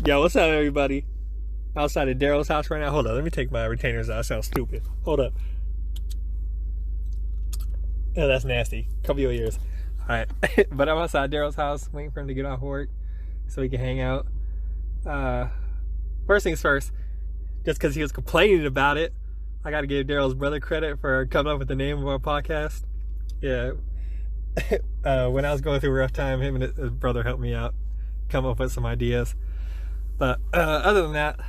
Yo, what's up, everybody? Outside of Daryl's house right now. Hold on, let me take my retainers out. I sound stupid. Hold up. Oh, that's nasty. Cover your ears. All right, but I'm outside Daryl's house, waiting for him to get off work so we can hang out. First things first, just because he was complaining about it, I got to give Daryl's brother credit for coming up with the name of our podcast. Yeah, when I was going through a rough time, him and his brother helped me out, come up with some ideas. But other than that,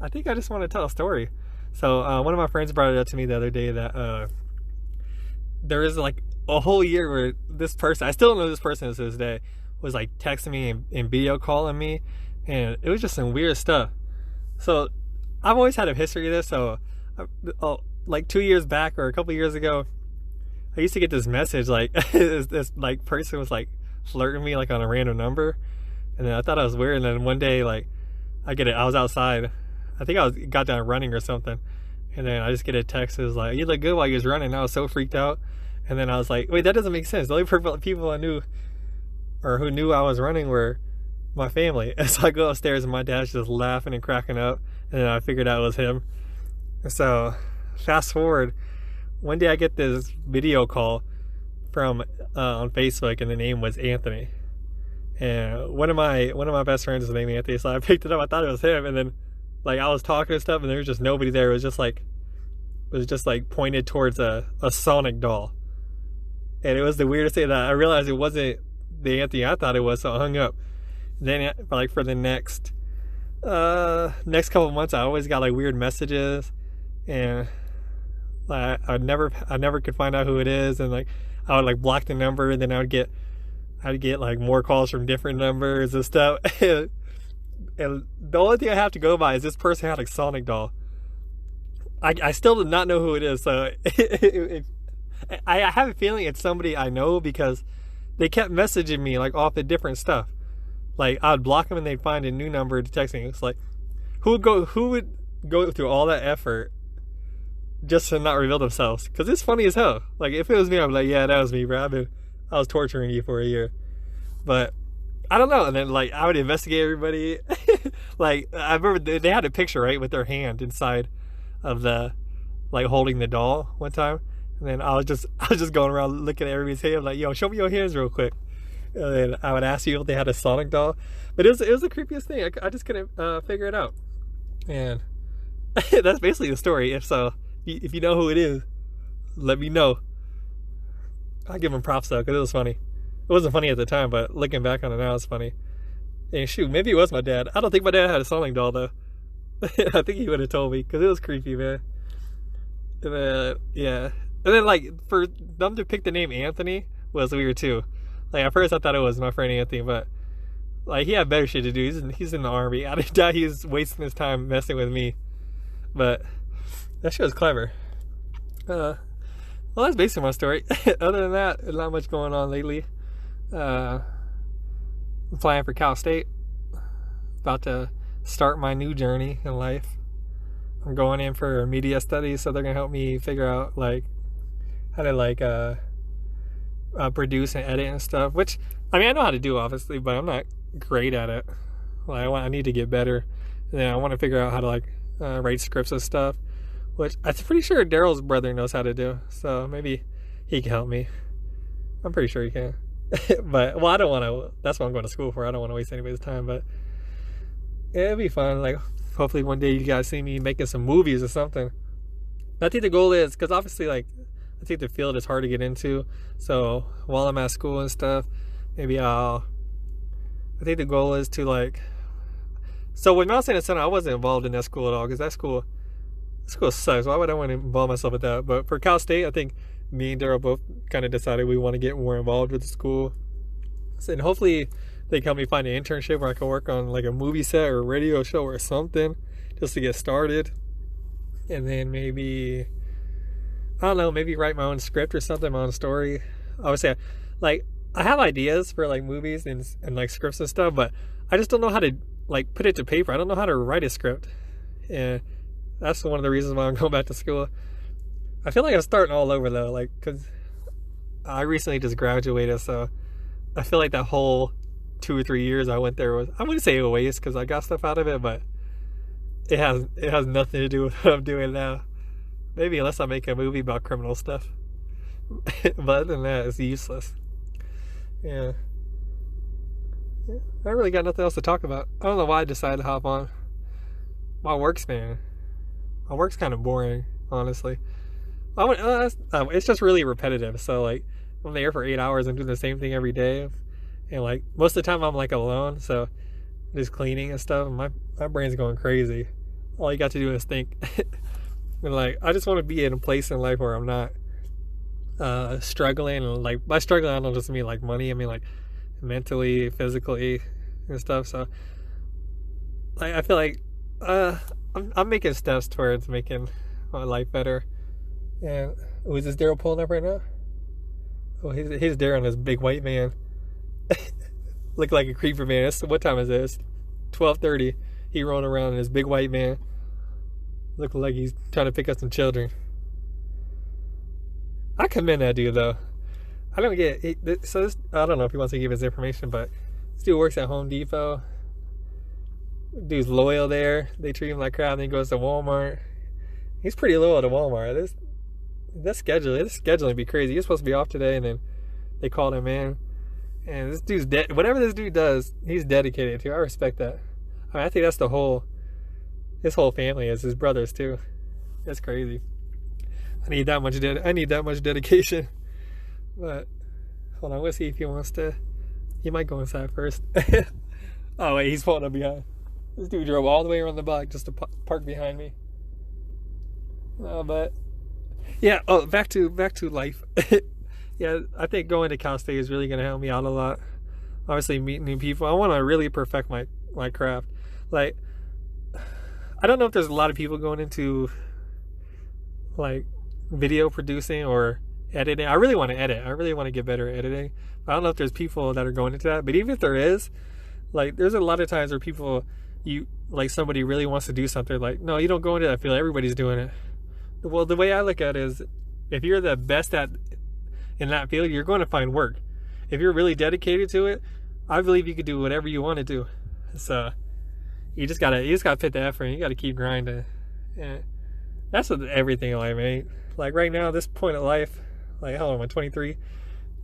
I think I just want to tell a story. So one of my friends brought it up to me the other day that there is like a whole year where this person, I still don't know who this person is to this day, was like texting me and video calling me, and it was just some weird stuff. So I've always had a history of this. So like 2 years back or a couple years ago, I used to get this message like this like person was like flirting me like on a random number, and then I thought I was weird. And then one day like I get it. I was outside. I think got down running or something. And then I just get a text. It was like, you look good while you was running. And I was so freaked out. And then I was like, wait, that doesn't make sense. The only people I knew or who knew I was running were my family. And so I go upstairs and my dad's just laughing and cracking up. And then I figured out it was him. So fast forward, one day I get this video call from on Facebook, and the name was Anthony. And one of my best friends was named Anthony, so I picked it up. I thought it was him, and then like I was talking and stuff, and there was just nobody there. It was just like pointed towards a Sonic doll, and it was the weirdest thing that I realized it wasn't the Anthony I thought it was. So I hung up. Then like for the next couple of months, I always got like weird messages, and I never could find out who it is, and like I would like block the number, and then I'd get like more calls from different numbers and stuff. And the only thing I have to go by is this person had a Sonic doll. I still do not know who it is, so I have a feeling it's somebody I know, because they kept messaging me like off the different stuff. Like I would block them and they'd find a new number to text me. It's like, who would go through all that effort just to not reveal themselves? Because it's funny as hell. Like if it was me, I'd be like, yeah, that was me, bro. I was torturing you for a year. But I don't know. And then like I would investigate everybody. Like I remember they had a picture, right, with their hand inside of the like holding the doll one time. And then I was just going around looking at everybody's hand, like, yo, show me your hands real quick. And then I would ask you if they had a Sonic doll. But it was the creepiest thing. I just couldn't figure it out. And that's basically the story. If you know who it is, let me know. I give him props though, because it was funny. It wasn't funny at the time, but looking back on it now, it's funny. And shoot, maybe it was my dad. I don't think my dad had a Sonic doll though. I think he would have told me, because it was creepy, man. And then yeah, and then like for them to pick the name Anthony was weird too. Like at first I thought it was my friend Anthony, but like he had better shit to do. He's in the army. I doubt he's wasting his time messing with me. But that shit was clever. Well, that's basically my story. Other than that, there's not much going on lately. I'm flying for Cal State. About to start my new journey in life. I'm going in for media studies, so they're gonna help me figure out like how to like produce and edit and stuff. Which I mean, I know how to do obviously, but I'm not great at it. Like I need to get better. And then I want to figure out how to like write scripts and stuff, which I'm pretty sure Daryl's brother knows how to do, so maybe he can help me. I'm pretty sure he can. But, well, I don't want to, that's what I'm going to school for. I don't want to waste anybody's time, but yeah, it'll be fun. Like, hopefully one day you guys see me making some movies or something. I think the goal is, because obviously, like, I think the field is hard to get into, so while I'm at school and stuff, maybe I think the goal is to, like, so with Mount St. Center, I wasn't involved in that school at all, because that school sucks. Why would I want to involve myself with that? But for Cal State, I think me and Daryl both kind of decided we want to get more involved with the school. So, and hopefully they can help me find an internship where I can work on like a movie set or a radio show or something just to get started. And then maybe, I don't know, maybe write my own script or something, my own story. Obviously, like, I have ideas for like movies and like scripts and stuff, but I just don't know how to like put it to paper. I don't know how to write a script. And that's one of the reasons why I'm going back to school. I feel like I'm starting all over though, like, because I recently just graduated, so I feel like that whole 2 or 3 years I went there was, I wouldn't say a waste because I got stuff out of it, but it has nothing to do with what I'm doing now. Maybe unless I make a movie about criminal stuff. But other than that, it's useless. Yeah. I really got nothing else to talk about. I don't know why I decided to hop on. My work's kind of boring, honestly. It's just really repetitive. So like, I'm there for 8 hours and doing the same thing every day, and like most of the time I'm like alone, so just cleaning and stuff. And my brain's going crazy. All you got to do is think. And like, I just want to be in a place in life where I'm not struggling. And like, by struggling, I don't just mean like money. I mean like mentally, physically, and stuff. So like, I feel like I'm making steps towards making my life better. And is this Daryl pulling up right now? Oh, he's there on this big white van. Look like a creeper man. What time is this? 12:30. He rolling around in his big white van. Looking like he's trying to pick up some children. I commend that dude though. I don't get it. I don't know if he wants to give his information, but this dude works at Home Depot. Dude's loyal there. They treat him like crap. Then he goes to Walmart. He's pretty loyal to Walmart. This scheduling be crazy. He's supposed to be off today, and then they called him in. And this dude's whatever this dude does, he's dedicated to. I respect that. I think that's his whole family is his brothers too. That's crazy. I need that much dedication. But hold on, let's see if he wants to. He might go inside first. Oh wait, he's pulling up behind. This dude drove all the way around the block just to park behind me. But yeah. Oh, back to life. Yeah, I think going to Cal State is really going to help me out a lot. Obviously, meeting new people. I want to really perfect my craft. Like, I don't know if there's a lot of people going into like video producing or editing. I really want to edit. I really want to get better at editing. I don't know if there's people that are going into that. But even if there is, like, there's a lot of times where somebody really wants to do something. Like, no, you don't go into that field. Everybody's doing it. Well, the way I look at it is, if you're the best in that field, you're going to find work. If you're really dedicated to it, I believe you could do whatever you want to do. So you just gotta put the effort in. You gotta keep grinding. And that's with everything in life, mate. Like right now, this point of life, like hell, I'm 23.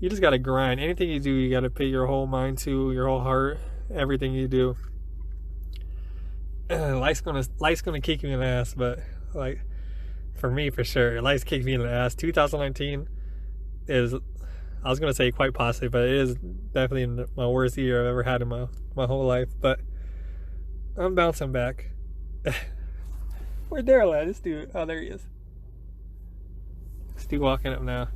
You just gotta grind. Anything you do, you gotta put your whole mind to, your whole heart, everything you do. Life's gonna kick you in the ass, but like for me, for sure, life's kicked me in the ass. 2019 is, I was gonna say quite possibly, but it is definitely my worst year I've ever had in my whole life. But I'm bouncing back. Where's Daryl at? This dude. Oh, there he is. This dude walking up now.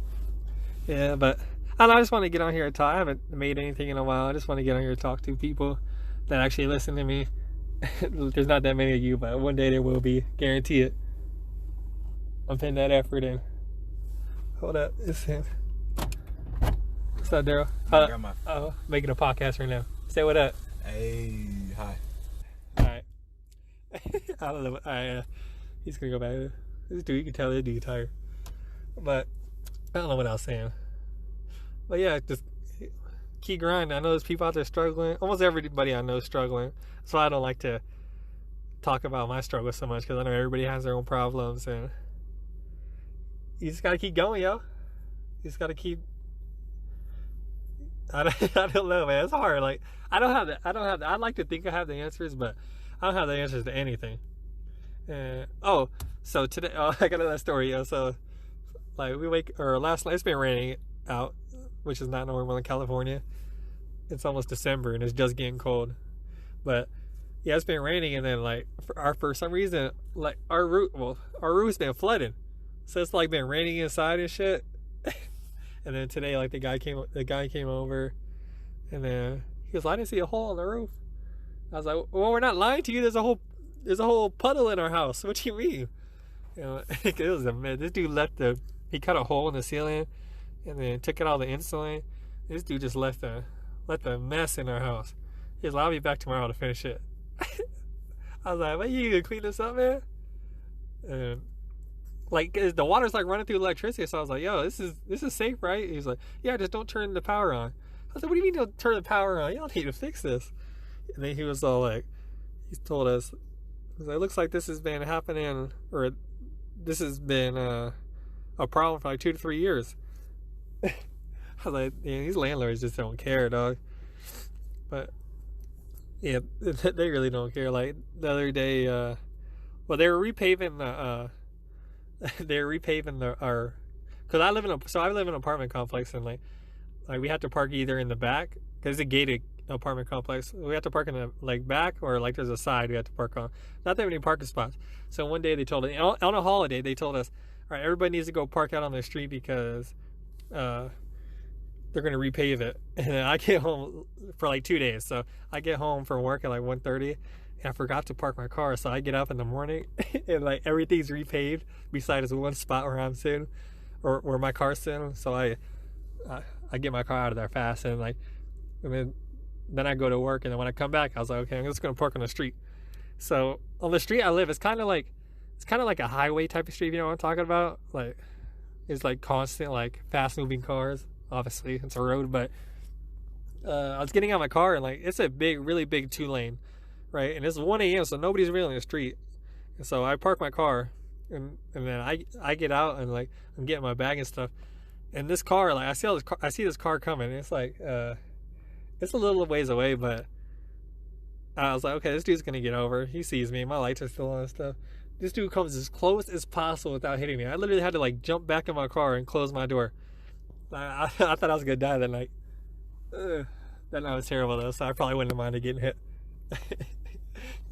Yeah, but I just want to get on here and talk. I haven't made anything in a while. I just want to get on here and talk to people that actually listen to me. There's not that many of you, but one day there will be. Guarantee it. I'm putting that effort in. Hold up. It's him. What's up, Daryl? Making a podcast right now. Say what up. Hey, hi. Alright. I don't know. He's gonna go back. This dude, you can tell this dude tired. But I don't know what I was saying. But yeah, just keep grinding. I know there's people out there struggling. Almost everybody I know is struggling. So I don't like to talk about my struggles so much, because I know everybody has their own problems, and you just gotta keep going, yo. You just gotta keep. I don't know, man. It's hard. Like, I don't have I'd like to think I have the answers, but I don't have the answers to anything. So today, I got another story. So, like, last night, it's been raining out, which is not normal in California. It's almost December and it's just getting cold. But yeah, it's been raining, and then like for some reason, like our roof's been flooded. So it's like been raining inside and shit. And then today, like the guy came over, and then he was like, I didn't see a hole in the roof. I was like, well, we're not lying to you. There's a whole puddle in our house. What do you mean? You know, it was a mess. This dude he cut a hole in the ceiling, and then took out all the insulin. This dude just left a mess in our house. He was like, I'll be back tomorrow to finish it. I was like, what, you gonna clean this up, man? And like, the water's like running through electricity. So I was like, yo, this is safe, right? He's like, yeah, just don't turn the power on. I was like, what do you mean don't turn the power on? Y'all need to fix this. And then he was all like, he's told us, he's like, it looks like this has been happening, or this has been a problem for like 2 to 3 years. I was like, yeah, these landlords just don't care, dog. But yeah, they really don't care. Like the other day, well, they were repaving the our, because I live in an apartment complex, and like we have to park either in the back, because it's a gated apartment complex. We have to park in the like back, or like there's a side we have to park on. Not that many parking spots. So one day they told us, on a holiday, they told us, all right, everybody needs to go park out on the street because they're going to repave it. And then I get home for like 2 days. So I get home from work at like 1:30, and I forgot to park my car. So I get up in the morning and like everything's repaved besides one spot where I'm sitting, or where my car's sitting. So I get my car out of there fast, and like, and then I go to work, and then when I come back, I was like, okay, I'm just going to park on the street. So on the street I live, it's kind of like a highway type of street, you know what I'm talking about? Like, it's like constant, like fast moving cars. Obviously it's a road, but I was getting out of my car, and like it's a really big 2-lane, right? And it's 1 a.m. so nobody's really on the street. And so I park my car, and then I get out, and like I'm getting my bag and stuff. And this car, like I see this car coming. And it's like it's a little ways away, but I was like, okay, this dude's gonna get over. He sees me. My lights are still on and stuff. This dude comes as close as possible without hitting me. I literally had to like jump back in my car and close my door. I thought I was gonna die that night. That night was terrible though, so I probably wouldn't have minded getting hit.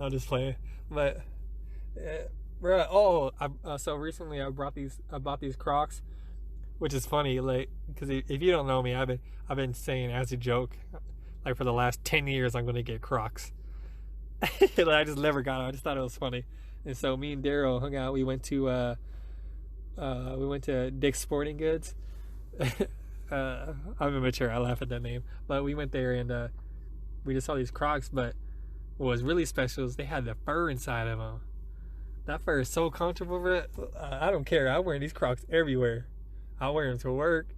I'm just playing, but bro. So recently I bought these Crocs, which is funny, like, because if you don't know me, I've been saying as a joke, like for the last 10 years, I'm gonna get Crocs. And I just never got them. I just thought it was funny, and so me and Daryl hung out. We went to Dick's Sporting Goods. I'm immature. I laugh at that name, but we went there, and we just saw these Crocs. But what was really special is they had the fur inside of them. That fur is so comfortable, bro. I don't care. I'm wearing these Crocs everywhere. I wear them to work.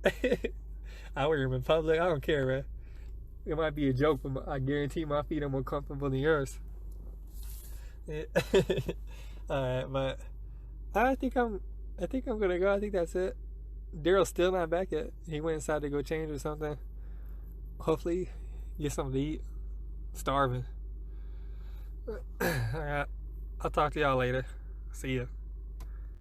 I wear them in public. I don't care, man. It might be a joke, but I guarantee my feet are more comfortable than yours. Alright, but I think I'm gonna go. I think that's it. Daryl's still not back yet. He went inside to go change or something. Hopefully get something to eat. Starving. Alright, I'll talk to y'all later. See ya.